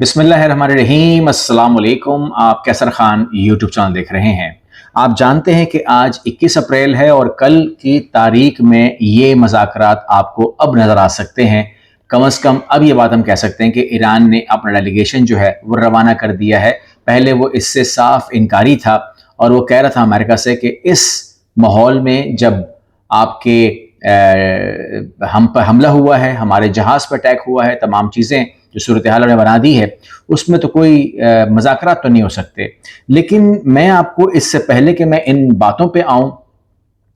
बिस्मिल्लाहिर्रहमानिर्रहीम। अस्सलाम वालेकुम। आप कैसर खान यूट्यूब चैनल देख रहे हैं। आप जानते हैं कि आज 21 अप्रैल है और कल की तारीख में ये मुज़ाकरात आपको अब नज़र आ सकते हैं। कम अज़ कम अब ये बात हम कह सकते हैं कि ईरान ने अपना डेलीगेशन जो है वो रवाना कर दिया है। पहले वो इससे साफ इनकारी था और वो कह रहा था अमेरिका से कि इस माहौल में जब आपके हम पर हमला हुआ है, हमारे जहाज़ पर अटैक हुआ है, तमाम चीज़ें जो सूरत हाल ने बना दी है, उसमें तो कोई मज़ाकरात तो नहीं हो सकते। लेकिन मैं आपको इससे पहले कि मैं इन बातों पे आऊँ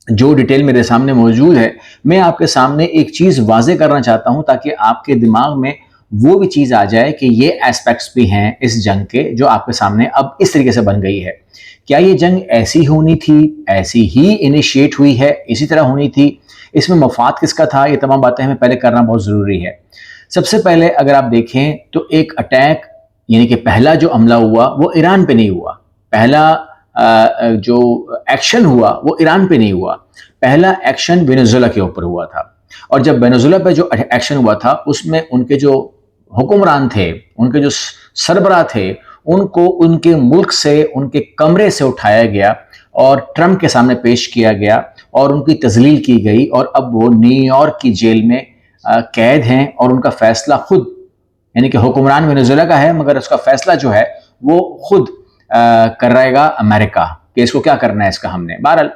जो डिटेल मेरे सामने मौजूद है, मैं आपके सामने एक चीज़ वाज़े करना चाहता हूँ ताकि आपके दिमाग में वो भी चीज़ आ जाए कि ये एस्पेक्ट्स भी हैं इस जंग के जो आपके सामने अब इस तरीके से बन गई है। क्या ये जंग ऐसी होनी थी, ऐसी ही इनिशिएट हुई है, इसी तरह होनी थी, इसमें मफाद किसका था, ये तमाम बातें हमें पहले करना बहुत ज़रूरी है। सबसे पहले अगर आप देखें तो एक अटैक यानी कि पहला जो हमला हुआ वो ईरान पे नहीं हुआ। पहला जो एक्शन हुआ वो ईरान पे नहीं हुआ। पहला एक्शन वेनेजुएला के ऊपर हुआ था और जब वेनेजुएला पे जो एक्शन हुआ था उसमें उनके जो हुक्मरान थे, उनके जो सरबराह थे, उनको उनके मुल्क से, उनके कमरे से उठाया गया और ट्रंप के सामने पेश किया गया और उनकी तजलील की गई और अब वो न्यूयॉर्क की जेल में कैद हैं और उनका फैसला खुद यानी कि हुक्मरान वेनेजुएला का है मगर उसका फैसला जो है वो खुद कर रहेगा अमेरिका कि इसको क्या करना है इसका हमने। बहरहाल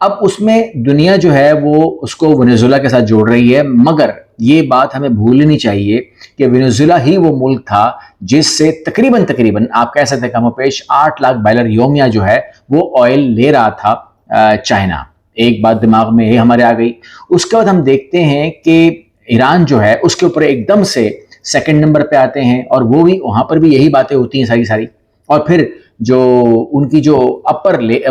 अब उसमें दुनिया जो है वो उसको वेनेजुएला के साथ जोड़ रही है, मगर ये बात हमें भूलनी चाहिए कि वेनेजुएला ही वो मुल्क था जिससे तकरीबन आप कह सकते हैं कम पेश 8 लाख बैरल योमिया जो है वो ऑयल ले रहा था चाइना। एक बात दिमाग में ये हमारे आ गई। उसके बाद हम देखते हैं कि ईरान जो है उसके ऊपर एकदम से सेकंड नंबर पे आते हैं और वो भी वहाँ पर भी यही बातें होती हैं सारी। और फिर जो उनकी जो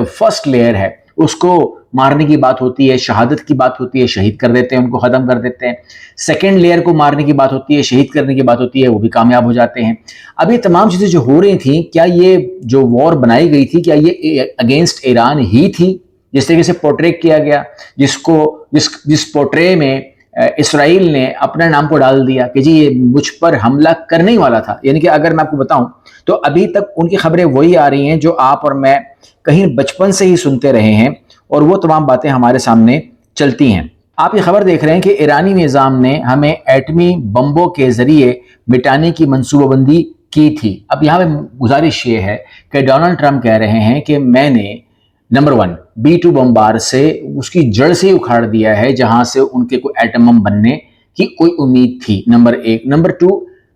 फर्स्ट लेयर है उसको मारने की बात होती है, शहादत की बात होती है, शहीद कर देते हैं, उनको ख़त्म कर देते हैं। सेकेंड लेयर को मारने की बात होती है, शहीद करने की बात होती है, वो भी कामयाब हो जाते हैं। अब ये तमाम चीज़ें जो हो रही थी, क्या ये जो वॉर बनाई गई थी क्या ये अगेंस्ट ईरान ही थी जिस तरीके से पोर्ट्रे किया गया, जिस पोर्ट्रे में इसराइल ने अपने नाम को डाल दिया कि जी ये मुझ पर हमला करने ही वाला था। यानी कि अगर मैं आपको बताऊं तो अभी तक उनकी खबरें वही आ रही हैं जो आप और मैं कहीं बचपन से ही सुनते रहे हैं और वो तमाम बातें हमारे सामने चलती हैं। आप ये खबर देख रहे हैं कि ईरानी निज़ाम ने हमें एटमी बम्बों के जरिए मिटाने की मनसूबाबंदी की थी। अब यहाँ पे गुजारिश ये है कि डोनाल्ड ट्रंप कह रहे हैं कि मैंने नंबर 1 B2 बम्बार से उसकी जड़ से ही उखाड़ दिया है जहां से उनके कोई एटम बम बनने की कोई उम्मीद थी। नंबर 1। नंबर 2,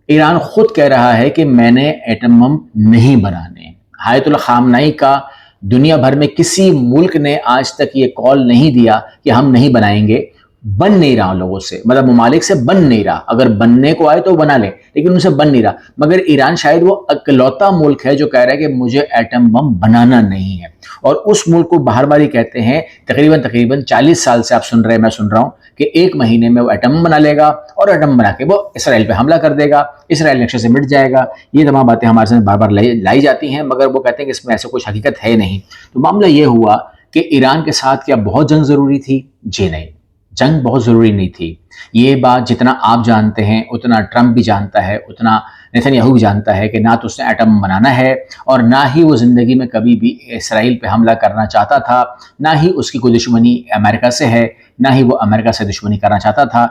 ईरान खुद कह रहा है कि मैंने एटम बम नहीं बनाने। आयतुल्लाह खामनाई का दुनिया भर में किसी मुल्क ने आज तक ये कॉल नहीं दिया कि हम नहीं बनाएंगे। बन नहीं रहा लोगों से, मतलब ममालिक से बन नहीं रहा। अगर बनने को आए तो बना ले, लेकिन उनसे बन नहीं रहा। मगर ईरान शायद वो इकलौता मुल्क है जो कह रहा है कि मुझे एटम बम बनाना नहीं है और उस मुल्क को बार बार ही कहते हैं। तकरीबन 40 साल से आप सुन रहे हैं, मैं सुन रहा हूँ कि 1 महीने में वो एटम बना लेगा और एटम बना के वो इसराइल पे हमला कर देगा, इसराइल नक्शे से मिट जाएगा। ये तमाम बातें हमारे सामने बार बार लाई जाती हैं, मगर वो कहते हैं कि इसमें ऐसा कुछ हकीकत है नहीं। तो मामला ये हुआ कि ईरान के साथ क्या बहुत जंग ज़रूरी थी? जी नहीं, जंग बहुत ज़रूरी नहीं थी। ये बात जितना आप जानते हैं उतना ट्रंप भी जानता है, उतना नेतन्याहू भी जानता है कि ना तो उसने एटम बनाना है और ना ही वो ज़िंदगी में कभी भी इसराइल पे हमला करना चाहता था, ना ही उसकी कोई दुश्मनी अमेरिका से है, ना ही वो अमेरिका से दुश्मनी करना चाहता था।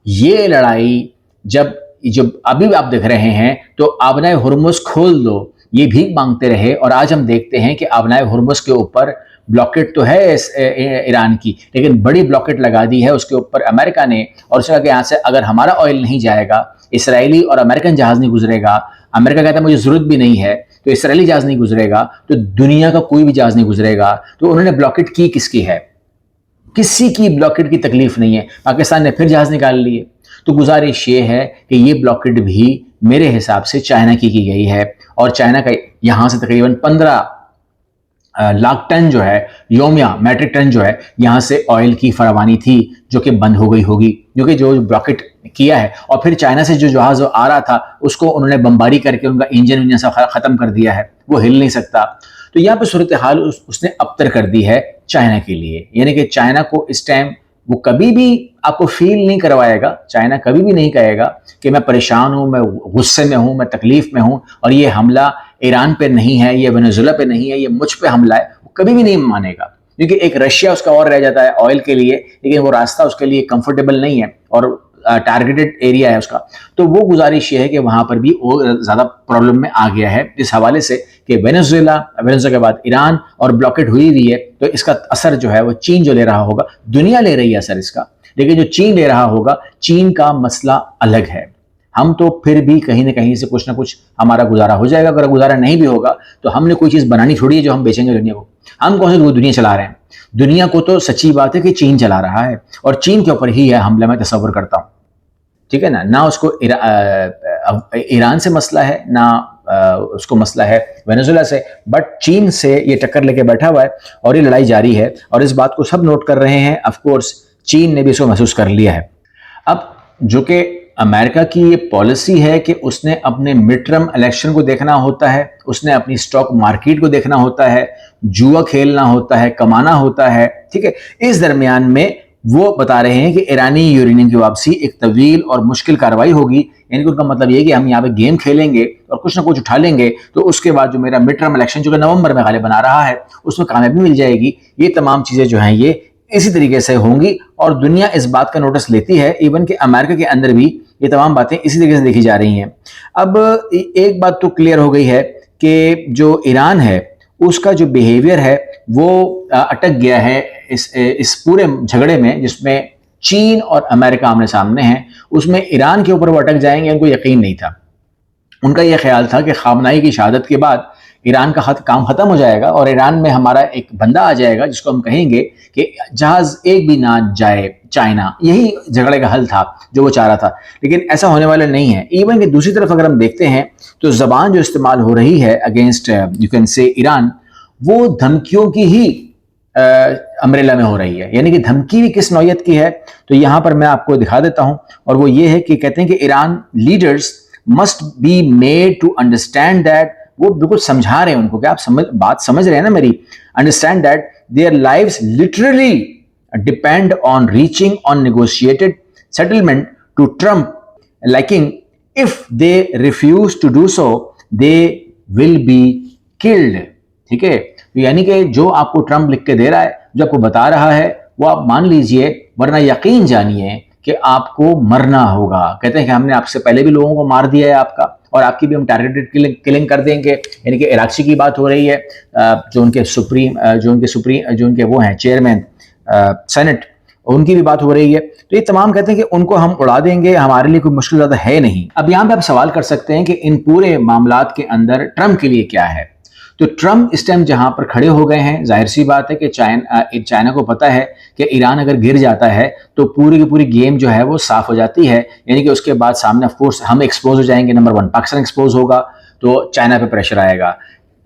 ये लड़ाई जब अभी आप देख रहे हैं तो आबनाए हुर्मुज़ खोल दो, ये भीख मांगते रहे और आज हम देखते हैं कि आबनाए हुर्मुज़ के ऊपर ब्लॉकेट तो है ईरान की, लेकिन बड़ी ब्लॉकेट लगा दी है उसके ऊपर अमेरिका ने और उसने कहा कि यहाँ से अगर हमारा ऑयल नहीं जाएगा, इसराइली और अमेरिकन जहाज़ नहीं गुजरेगा, अमेरिका कहता है मुझे ज़रूरत भी नहीं है, तो इसराइली जहाज़ नहीं गुजरेगा तो दुनिया का कोई भी जहाज़ नहीं गुजरेगा। तो उन्होंने ब्लॉकेट की किसकी है? किसी की ब्लॉकेट की तकलीफ नहीं है। पाकिस्तान ने फिर जहाज़ निकाल लिए। तो गुजारिश ये है कि ये ब्लॉकेट भी मेरे हिसाब से चाइना की गई है और चाइना का यहाँ से तकरीबन 15 लाख टन जो है योमिया मैट्रिक टन जो है यहाँ से ऑयल की फरावानी थी जो कि बंद हो गई होगी, क्योंकि जो ब्लॉकेट किया है। और फिर चाइना से जो जहाज़ आ रहा था उसको उन्होंने बमबारी करके उनका इंजन सब ख़त्म कर दिया है, वो हिल नहीं सकता। तो यहाँ पे सूरत हाल उसने अबतर कर दी है चाइना के लिए, यानी कि चाइना को इस टाइम वो कभी भी आपको फील नहीं करवाएगा, चाइना कभी भी नहीं कहेगा कि मैं परेशान हूँ, मैं गुस्से में हूँ, मैं तकलीफ में हूँ और ये हमला ईरान पे नहीं है, ये वेनेजुएला पे नहीं है, ये मुझ पे हमला है, वो कभी भी नहीं मानेगा। क्योंकि एक रशिया उसका और रह जाता है ऑयल के लिए, लेकिन वो रास्ता उसके लिए कंफर्टेबल नहीं है और टारगेटेड एरिया है उसका। तो वो गुजारिश ये है कि वहां पर भी वो ज़्यादा प्रॉब्लम में आ गया है इस हवाले से कि वेनेजुएला के बाद ईरान और ब्लॉकेट हुई हुई है, तो इसका असर जो है वो चीन जो ले रहा होगा, दुनिया ले रही है असर इसका, लेकिन जो चीन ले रहा होगा, चीन का मसला अलग है। हम तो फिर भी कहीं ना कहीं से कुछ ना कुछ हमारा गुजारा हो जाएगा। अगर गुजारा नहीं भी होगा तो हमने कोई चीज़ बनानी थोड़ी है जो हम बेचेंगे दुनिया को। हम कौन सी दुनिया चला रहे हैं? दुनिया को तो सच्ची बात है कि चीन चला रहा है और चीन के ऊपर ही है हमला, मैं तस्वर करता हूँ। ठीक है ना उसको ईरान से मसला है, ना उसको मसला है वेनेजुएला से, बट चीन से ये टक्कर लेके बैठा हुआ है और ये लड़ाई जारी है और इस बात को सब नोट कर रहे हैं। ऑफ कोर्स चीन ने भी इसको महसूस कर लिया है। अब जो कि अमेरिका की ये पॉलिसी है कि उसने अपने मिड टर्म इलेक्शन को देखना होता है, उसने अपनी स्टॉक मार्केट को देखना होता है, जुआ खेलना होता है, कमाना होता है। ठीक है, इस दरमियान में वो बता रहे हैं कि ईरानी यूरेनियम की वापसी एक तवील और मुश्किल कार्रवाई होगी। यानी कि उनका मतलब ये है कि हम यहाँ पे गेम खेलेंगे और कुछ ना कुछ उठा लेंगे, तो उसके बाद जो मेरा मिड टर्म इलेक्शन जो कि नवंबर में गालिब बना रहा है उसमें कामयाबी मिल जाएगी। ये तमाम चीज़ें जो हैं ये इसी तरीके से होंगी और दुनिया इस बात का नोटिस लेती है। इवन कि अमेरिका के अंदर भी ये तमाम बातें इसी तरीके से देखी जा रही हैं। अब एक बात तो क्लियर हो गई है कि जो ईरान है उसका जो बिहेवियर है वो अटक गया है इस पूरे झगड़े में, जिसमें चीन और अमेरिका आमने सामने हैं। उसमें ईरान के ऊपर वो अटक जाएंगे, उनको यकीन नहीं था। उनका यह ख्याल था कि खामनाई की शहादत के बाद ईरान का काम खत्म हो जाएगा और ईरान में हमारा एक बंदा आ जाएगा जिसको हम कहेंगे कि जहाज एक भी ना जाए चाइना। यही झगड़े का हल था जो वो चाह रहा था, लेकिन ऐसा होने वाला नहीं है। इवन कि दूसरी तरफ अगर हम देखते हैं तो जबान जो इस्तेमाल हो रही है against you can say Iran, वो धमकियों की ही अम्ब्रेला में हो रही है। यानी कि धमकी भी किस नौयत की है, तो यहाँ पर मैं आपको दिखा देता हूँ। और वो ये है कि कहते हैं कि Iran leaders must be made to understand that, वो बिल्कुल समझा रहे हैं उनको कि आप बात समझ रहे हैं ना मेरी, understand that their lives literally depend on reaching on negotiated settlement to Trump, liking if they refuse to do so they will be killed. ठीक है, तो यानी कि जो आपको ट्रम्प लिख के दे रहा है, जो आपको बता रहा है, वो आप मान लीजिए, वरना यकीन जानिए कि आपको मरना होगा। कहते हैं कि हमने आपसे पहले भी लोगों को मार दिया है आपका, और आपकी भी हम टारगेटेड किलिंग कर देंगे। यानी कि इराक़ी की बात हो रही है, जो उनके वो हैं चेयरमैन सेनेट, उनकी भी बात हो रही है। तो ये तमाम कहते हैं कि उनको हम उड़ा देंगे, हमारे लिए कोई मुश्किल ज़्यादा है नहीं। अब यहाँ पे आप सवाल कर सकते हैं कि इन पूरे मामलात के अंदर ट्रम्प के लिए क्या है। तो ट्रम्प इस टाइम जहां पर खड़े हो गए हैं, जाहिर सी बात है कि चाइना को पता है कि ईरान अगर गिर जाता है तो पूरी की पूरी गेम जो है वो साफ हो जाती है। यानी कि उसके बाद सामने ऑफ कोर्स हम एक्सपोज हो जाएंगे। नंबर 1 पाकिस्तान एक्सपोज होगा तो चाइना पे प्रेशर आएगा।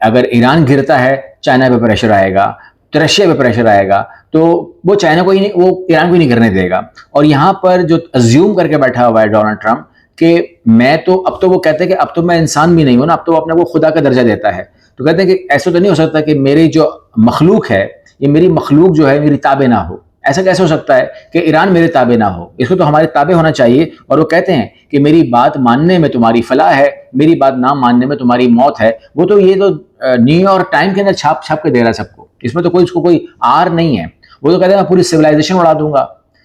अगर ईरान गिरता है चाइना पे प्रेशर आएगा, तो रशिया पे प्रेशर आएगा, तो वो चाइना को ही नहीं, वो ईरान को ही नहीं करने देगा। और यहाँ पर जो अज्यूम करके बैठा हुआ है डोनाल्ड ट्रम्प कि मैं तो, अब तो वो कहते हैं कि अब तो मैं इंसान भी नहीं हूं ना, अब तो अपने को खुदा का दर्जा देता है। तो कहते हैं कि ऐसा तो नहीं हो सकता कि मेरी जो मखलूक है, ये मेरी मखलूक जो है मेरी ताबे ना हो। ऐसा कैसे हो सकता है कि ईरान मेरे ताबे ना हो, इसको तो हमारे ताबे होना चाहिए। और वो कहते हैं कि मेरी बात मानने में तुम्हारी फलाह है, मेरी बात ना मानने में तुम्हारी मौत है। वो तो ये तो न्यूयॉर्क टाइम के अंदर छाप छाप के दे रहा है सबको, इसमें तो उसको कोई आर नहीं है। वो तो कहते हैं मैं पूरी सिविलाइजेशन उड़ा दूंगा,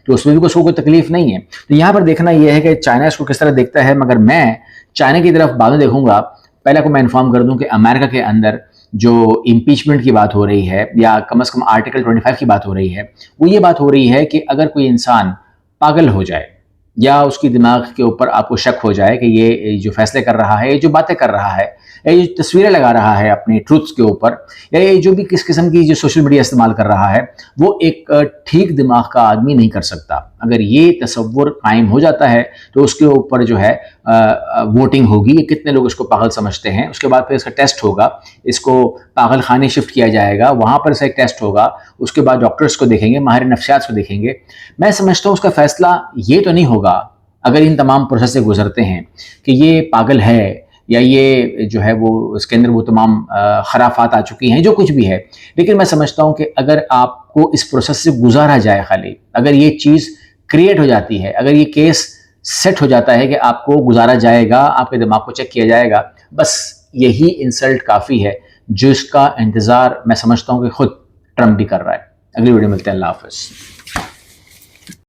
तो उसमें भी उसको कोई तकलीफ नहीं है। तो यहाँ पर देखना यह है कि चाइना इसको किस तरह देखता है। मगर मैं चाइना की तरफ बाद में देखूंगा। पहले को मैं इन्फॉर्म कर दूं कि अमेरिका के अंदर जो इम्पीचमेंट की बात हो रही है, या कम से कम आर्टिकल 25 की बात हो रही है, वो ये बात हो रही है कि अगर कोई इंसान पागल हो जाए या उसकी दिमाग के ऊपर आपको शक हो जाए कि ये जो फैसले कर रहा है, ये जो बातें कर रहा है, या ये तस्वीरें लगा रहा है अपनी ट्रूथ्स के ऊपर, या ये जो भी किस किस्म की जो सोशल मीडिया इस्तेमाल कर रहा है, वो एक ठीक दिमाग का आदमी नहीं कर सकता। अगर ये तसव्वुर कायम हो जाता है तो उसके ऊपर जो है वोटिंग होगी, कितने लोग इसको पागल समझते हैं, उसके बाद फिर इसका टेस्ट होगा, इसको पागल खाने शिफ्ट किया जाएगा, वहाँ पर इसका एक टेस्ट होगा, उसके बाद डॉक्टर्स को देखेंगे, माहिर नफ्सियात को देखेंगे। मैं समझता हूँ उसका फैसला ये तो नहीं होगा, अगर इन तमाम प्रोसेस से गुजरते हैं, कि ये पागल है یا یہ جو ہے وہ اس کے اندر وہ تمام خرافات آ چکی ہیں، جو کچھ بھی ہے، لیکن میں سمجھتا ہوں کہ اگر آپ کو اس پروسیس سے گزارا جائے، خالی اگر یہ چیز کریٹ ہو جاتی ہے، اگر یہ کیس سیٹ ہو جاتا ہے کہ آپ کو گزارا جائے گا، آپ کے دماغ کو چیک کیا جائے گا، بس یہی انسلٹ کافی ہے، جو اس کا انتظار میں سمجھتا ہوں کہ خود ٹرمپ بھی کر رہا ہے۔ اگلی ویڈیو ملتے ہیں، اللہ حافظ۔